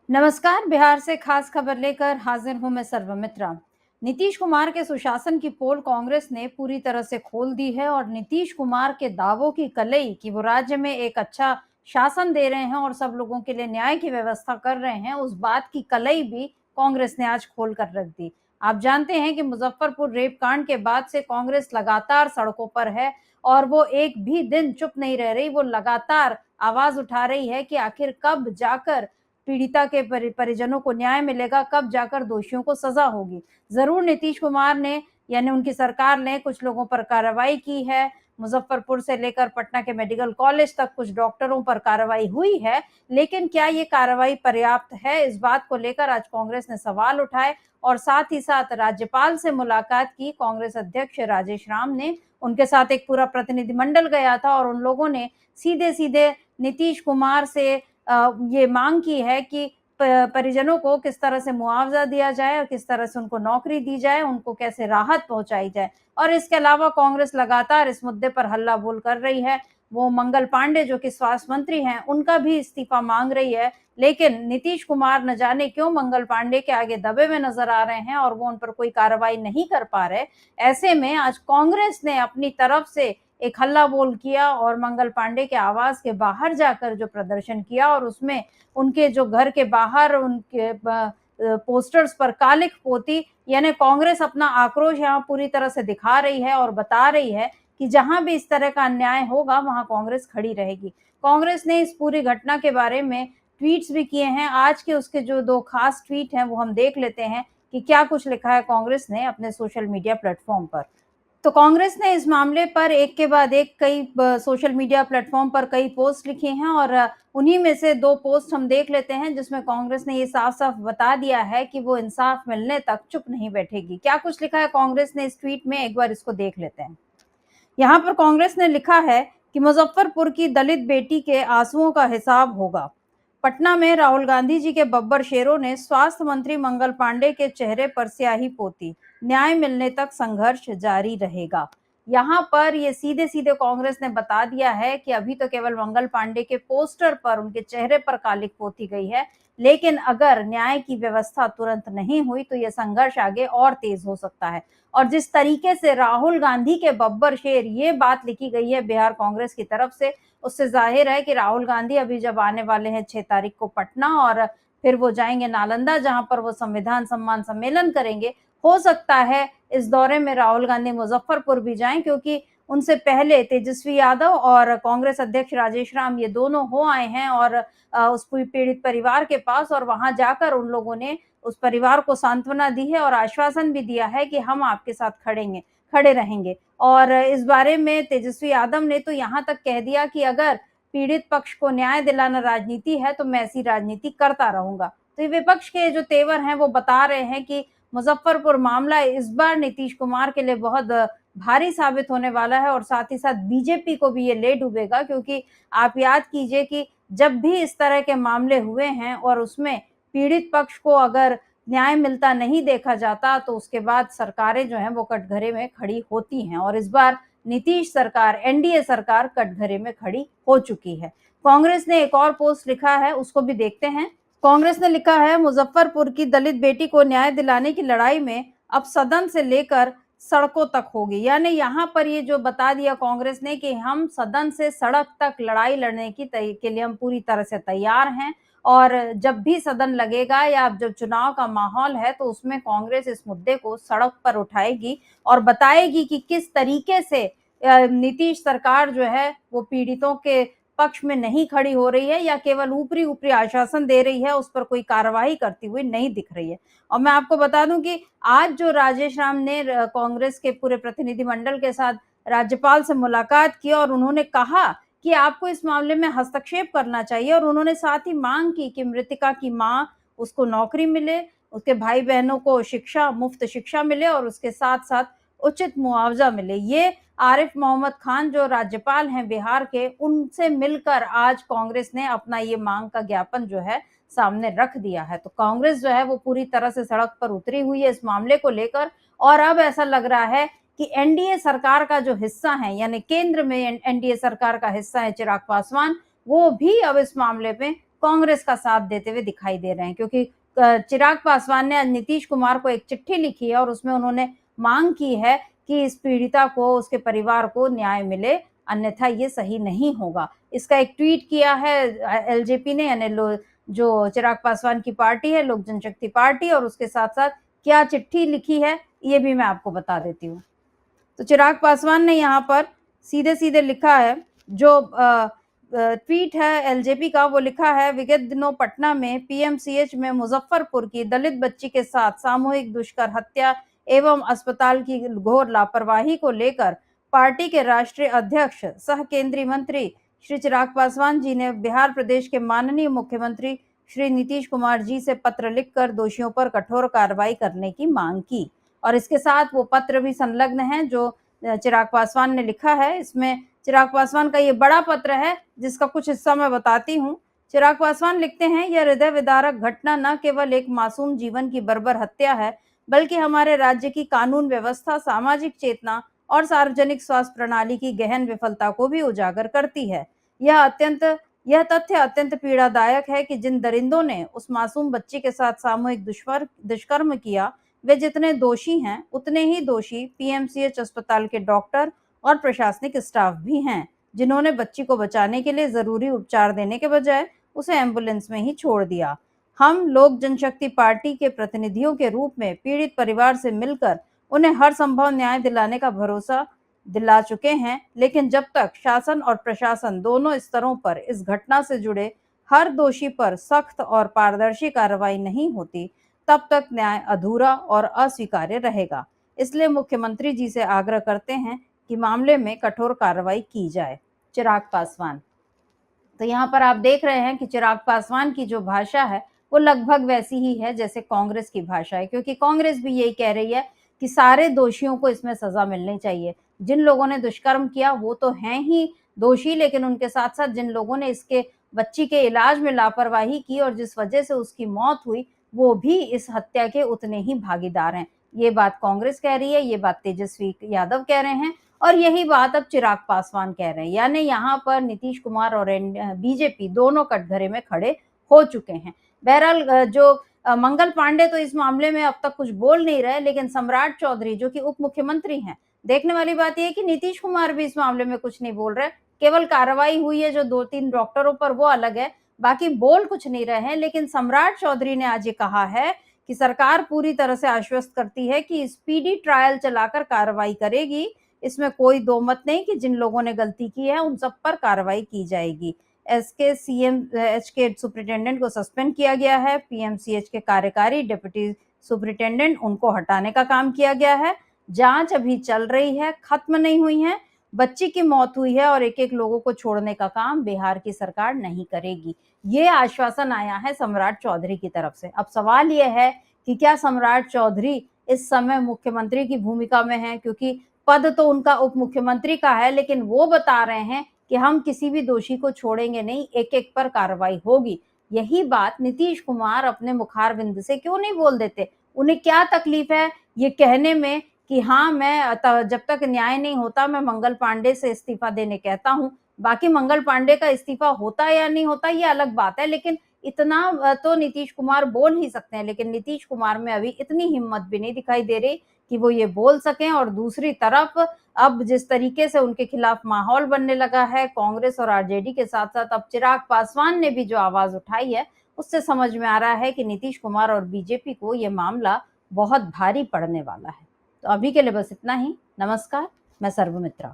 नमस्कार। बिहार से खास खबर लेकर हाजिर हूं मैं सर्वमित्रा। नीतीश कुमार के सुशासन की पोल कांग्रेस ने पूरी तरह से खोल दी है और नीतीश कुमार के दावों की कलई कि वो राज्य में एक अच्छा शासन दे रहे हैं और सब लोगों के लिए न्याय की व्यवस्था कर रहे हैं, उस बात की कलई भी कांग्रेस ने आज खोल कर रख दी। आप जानते हैं कि मुजफ्फरपुर रेप कांड के बाद से कांग्रेस लगातार सड़कों पर है और वो एक भी दिन चुप नहीं रह रही। वो लगातार आवाज उठा रही है कि आखिर कब जाकर पीड़िता के परिजनों को न्याय मिलेगा, कब जाकर दोषियों को सजा होगी। जरूर नीतीश कुमार ने यानी उनकी सरकार ने कुछ लोगों पर कार्रवाई की है। मुजफ्फरपुर से लेकर पटना के मेडिकल कॉलेज तक कुछ डॉक्टरों पर कार्रवाई हुई है, लेकिन क्या ये कार्रवाई पर्याप्त है? इस बात को लेकर आज कांग्रेस ने सवाल उठाए और साथ ही साथ राज्यपाल से मुलाकात की। कांग्रेस अध्यक्ष राजेश राम ने, उनके साथ एक पूरा प्रतिनिधिमंडल गया था और उन लोगों ने सीधे सीधे नीतीश कुमार से ये मांग की है कि परिजनों को किस तरह से मुआवजा दिया जाए और किस तरह से उनको नौकरी दी जाए, उनको कैसे राहत पहुंचाई जाए। और इसके अलावा कांग्रेस लगातार इस मुद्दे पर हल्ला बोल कर रही है। वो मंगल पांडे जो कि स्वास्थ्य मंत्री हैं, उनका भी इस्तीफा मांग रही है, लेकिन नीतीश कुमार न जाने क्यों मंगल पांडे के आगे दबे हुए नजर आ रहे हैं और वो उन पर कोई कार्रवाई नहीं कर पा रहे। ऐसे में आज कांग्रेस ने अपनी तरफ से एक हल्ला बोल किया और मंगल पांडे के आवास के बाहर जाकर जो प्रदर्शन किया और उसमें उनके जो घर के बाहर उनके पोस्टर्स पर कालिख पोती, यानी कांग्रेस अपना आक्रोश यहाँ पूरी तरह से दिखा रही है और बता रही है कि जहां भी इस तरह का अन्याय होगा वहां कांग्रेस खड़ी रहेगी। कांग्रेस ने इस पूरी घटना के बारे में ट्वीट्स भी किए हैं। आज के उसके जो दो खास ट्वीट हैं वो हम देख लेते हैं कि क्या कुछ लिखा है कांग्रेस ने अपने सोशल मीडिया प्लेटफॉर्म पर। तो कांग्रेस ने इस मामले पर एक के बाद एक कई सोशल मीडिया प्लेटफॉर्म पर कई पोस्ट लिखी हैं और उन्हीं में से दो पोस्ट हम देख लेते हैं जिसमें कांग्रेस ने ये साफ-साफ बता दिया है कि वो इंसाफ मिलने तक चुप नहीं बैठेगी। क्या कुछ लिखा है कांग्रेस ने इस ट्वीट में, एक बार इसको देख लेते हैं। यहाँ पर कांग्रेस ने लिखा है कि मुजफ्फरपुर की दलित बेटी के आंसुओं का हिसाब होगा। पटना में राहुल गांधी जी के बब्बर शेरों ने स्वास्थ्य मंत्री मंगल पांडे के चेहरे पर स्याही पोती। न्याय मिलने तक संघर्ष जारी रहेगा। यहाँ पर ये सीधे सीधे कांग्रेस ने बता दिया है कि अभी तो केवल मंगल पांडे के पोस्टर पर उनके चेहरे पर कालिख पोती गई है, लेकिन अगर न्याय की व्यवस्था तुरंत नहीं हुई तो यह संघर्ष आगे और तेज हो सकता है। और जिस तरीके से राहुल गांधी के बब्बर शेर ये बात लिखी गई है बिहार कांग्रेस की तरफ से, उससे जाहिर है कि राहुल गांधी अभी जब आने वाले हैं 6 तारीख को पटना और फिर वो जाएंगे नालंदा जहां पर वो संविधान सम्मान सम्मेलन करेंगे। हो सकता है इस दौरे में राहुल गांधी मुजफ्फरपुर भी जाएं, क्योंकि उनसे पहले तेजस्वी यादव और कांग्रेस अध्यक्ष राजेश राम ये दोनों हो आए हैं और उस पीड़ित परिवार के पास, और वहां जाकर उन लोगों ने उस परिवार को सांत्वना दी है और आश्वासन भी दिया है कि हम आपके साथ खड़े रहेंगे। और इस बारे में तेजस्वी यादव ने तो यहाँ तक कह दिया कि अगर पीड़ित पक्ष को न्याय दिलाना राजनीति है तो मैं ऐसी राजनीति करता रहूंगा। तो ये विपक्ष के जो तेवर हैं वो बता रहे हैं कि मुजफ्फरपुर मामला इस बार नीतीश कुमार के लिए बहुत भारी साबित होने वाला है और साथ ही साथ बीजेपी को भी ये ले डूबेगा, क्योंकि आप याद कीजिए कि जब भी इस तरह के मामले हुए हैं और उसमें पीड़ित पक्ष को अगर न्याय मिलता नहीं देखा जाता तो उसके बाद सरकारें जो हैं वो कटघरे में खड़ी होती हैं और इस बार नीतीश सरकार, एनडीए सरकार कटघरे में खड़ी हो चुकी है। कांग्रेस ने एक और पोस्ट लिखा है, उसको भी देखते हैं। कांग्रेस ने लिखा है, मुजफ्फरपुर की दलित बेटी को न्याय दिलाने की लड़ाई में अब सदन से लेकर सड़कों तक होगी। यानी यहाँ पर ये जो बता दिया कांग्रेस ने कि हम सदन से सड़क तक लड़ाई लड़ने के लिए हम पूरी तरह से तैयार हैं और जब भी सदन लगेगा या जब चुनाव का माहौल है तो उसमें कांग्रेस इस मुद्दे को सड़क पर उठाएगी और बताएगी कि किस तरीके से नीतीश सरकार जो है वो पीड़ितों के पक्ष में नहीं खड़ी हो रही है या केवल ऊपरी ऊपरी आश्वासन दे रही है, उस पर कोई कार्रवाई करती हुई नहीं दिख रही है। और मैं आपको बता दूं कि आज जो राजेश राम ने कांग्रेस के पूरे प्रतिनिधिमंडल के साथ राज्यपाल से मुलाकात की और उन्होंने कहा कि आपको इस मामले में हस्तक्षेप करना चाहिए और उन्होंने साथ ही मांग की कि मृतका की मां, उसको नौकरी मिले, उसके भाई बहनों को शिक्षा, मुफ्त शिक्षा मिले और उसके साथ साथ उचित मुआवजा मिले। ये आरिफ मोहम्मद खान जो राज्यपाल हैं बिहार के, उनसे मिलकर आज कांग्रेस ने अपना ये मांग का ज्ञापन जो है सामने रख दिया है। तो कांग्रेस जो है वो पूरी तरह से सड़क पर उतरी हुई है इस मामले को लेकर और अब ऐसा लग रहा है कि एनडीए सरकार का जो हिस्सा है, यानी केंद्र में एनडीए सरकार का हिस्सा है चिराग पासवान, वो भी अब इस मामले में कांग्रेस का साथ देते हुए दिखाई दे रहे हैं, क्योंकि चिराग पासवान ने नीतीश कुमार को एक चिट्ठी लिखी है और उसमें उन्होंने मांग की है कि इस पीड़िता को, उसके परिवार को न्याय मिले, अन्यथा ये सही नहीं होगा। इसका एक ट्वीट किया है एलजेपी ने, यानी जो चिराग पासवान की पार्टी है, लोक जनशक्ति पार्टी, और उसके साथ-साथ क्या चिट्ठी लिखी है ये भी मैं आपको बता देती हूँ। तो चिराग पासवान ने यहाँ पर सीधे-सीधे लिखा है, जो ट्वीट है एलजेपी का, वो लिखा है, विगत दिनों पटना में पीएमसीएच में मुजफ्फरपुर की दलित बच्ची के साथ सामूहिक दुष्कर्म, हत्या एवं अस्पताल की घोर लापरवाही को लेकर पार्टी के राष्ट्रीय अध्यक्ष सह केंद्रीय मंत्री श्री चिराग पासवान जी ने बिहार प्रदेश के माननीय मुख्यमंत्री श्री नीतीश कुमार जी से पत्र लिखकर दोषियों पर कठोर कार्रवाई करने की मांग की। और इसके साथ वो पत्र भी संलग्न है जो चिराग पासवान ने लिखा है। इसमें चिराग पासवान का ये बड़ा पत्र है जिसका कुछ हिस्सा मैं बताती हूँ। चिराग पासवान लिखते हैं, यह हृदय विदारक घटना न केवल एक मासूम जीवन की बर्बर हत्या है, बल्कि हमारे राज्य की कानून व्यवस्था, सामाजिक चेतना और सार्वजनिक स्वास्थ्य प्रणाली की गहन विफलता को भी उजागर करती है। यह तथ्य अत्यंत पीड़ादायक है कि जिन दरिंदों ने उस मासूम बच्ची के साथ सामूहिक दुष्कर्म किया, वे जितने दोषी हैं उतने ही दोषी पीएमसीएच अस्पताल के डॉक्टर और प्रशासनिक स्टाफ भी हैं, जिन्होंने बच्ची को बचाने के लिए जरूरी उपचार देने के बजाय उसे एम्बुलेंस में ही छोड़ दिया। हम लोक जनशक्ति पार्टी के प्रतिनिधियों के रूप में पीड़ित परिवार से मिलकर उन्हें हर संभव न्याय दिलाने का भरोसा दिला चुके हैं, लेकिन जब तक शासन और प्रशासन दोनों स्तरों पर इस घटना से जुड़े हर दोषी पर सख्त और पारदर्शी कार्रवाई नहीं होती, तब तक न्याय अधूरा और अस्वीकार्य रहेगा। इसलिए मुख्यमंत्री जी से आग्रह करते हैं कि मामले में कठोर कार्रवाई की जाए। चिराग पासवान। तो यहाँ पर आप देख रहे हैं कि चिराग पासवान की जो भाषा है वो लगभग वैसी ही है जैसे कांग्रेस की भाषा है, क्योंकि कांग्रेस भी यही कह रही है कि सारे दोषियों को इसमें सजा मिलनी चाहिए। जिन लोगों ने दुष्कर्म किया वो तो हैं ही दोषी, लेकिन उनके साथ साथ जिन लोगों ने इसके बच्ची के इलाज में लापरवाही की और जिस वजह से उसकी मौत हुई, वो भी इस हत्या के उतने ही भागीदार हैं। ये बात कांग्रेस कह रही है, ये बात तेजस्वी यादव कह रहे हैं, और यही बात अब चिराग पासवान कह रहे हैं। यानी यहाँ पर नीतीश कुमार और बीजेपी दोनों कटघरे में खड़े हो चुके हैं। बहरहाल जो मंगल पांडे तो इस मामले में अब तक कुछ बोल नहीं रहे, लेकिन सम्राट चौधरी जो कि उप मुख्यमंत्री हैं, देखने वाली बात यह है कि नीतीश कुमार भी इस मामले में कुछ नहीं बोल रहे। केवल कार्रवाई हुई है जो 2-3 डॉक्टरों पर, वो अलग है, बाकी बोल कुछ नहीं रहे हैं। लेकिन सम्राट चौधरी ने आज ये कहा है कि सरकार पूरी तरह से आश्वस्त करती है कि स्पीडी ट्रायल चलाकर कार्रवाई करेगी। इसमें कोई दो मत नहीं कि जिन लोगों ने गलती की है उन सब पर कार्रवाई की जाएगी। एसके सीएमएच के सुपरिटेंडेंट को सस्पेंड किया गया है। पीएमसीएच के कार्यकारी डिप्टी सुपरिटेंडेंट, उनको हटाने का काम किया गया है। जांच अभी चल रही है, खत्म नहीं हुई है। बच्ची की मौत हुई है और एक-एक लोगों को छोड़ने का काम बिहार की सरकार नहीं करेगी। ये आश्वासन आया है सम्राट चौधरी की तरफ से। अब सवाल ये है कि क्या सम्राट चौधरी इस समय मुख्यमंत्री की भूमिका में हैं, क्योंकि पद तो उनका उप मुख्यमंत्री का है, लेकिन वो बता रहे हैं कि हम किसी भी दोषी को छोड़ेंगे नहीं, एक-एक पर कार्रवाई होगी। यही बात नीतीश कुमार अपने मुखारबिंद से क्यों नहीं बोल देते? उन्हें क्या तकलीफ है ये कहने में कि हाँ, मैं जब तक न्याय नहीं होता मैं मंगल पांडे से इस्तीफा देने कहता हूँ। बाकी मंगल पांडे का इस्तीफा होता है या नहीं होता ये अलग बात है, लेकिन इतना तो नीतीश कुमार बोल ही सकते हैं। लेकिन नीतीश कुमार में अभी इतनी हिम्मत भी नहीं दिखाई दे रही कि वो ये बोल सकें। और दूसरी तरफ अब जिस तरीके से उनके खिलाफ माहौल बनने लगा है कांग्रेस और आरजेडी के साथ साथ, अब चिराग पासवान ने भी जो आवाज उठाई है उससे समझ में आ रहा है कि नीतीश कुमार और बीजेपी को ये मामला बहुत भारी पड़ने वाला है। तो अभी के लिए बस इतना ही। नमस्कार, मैं सर्वमित्रा।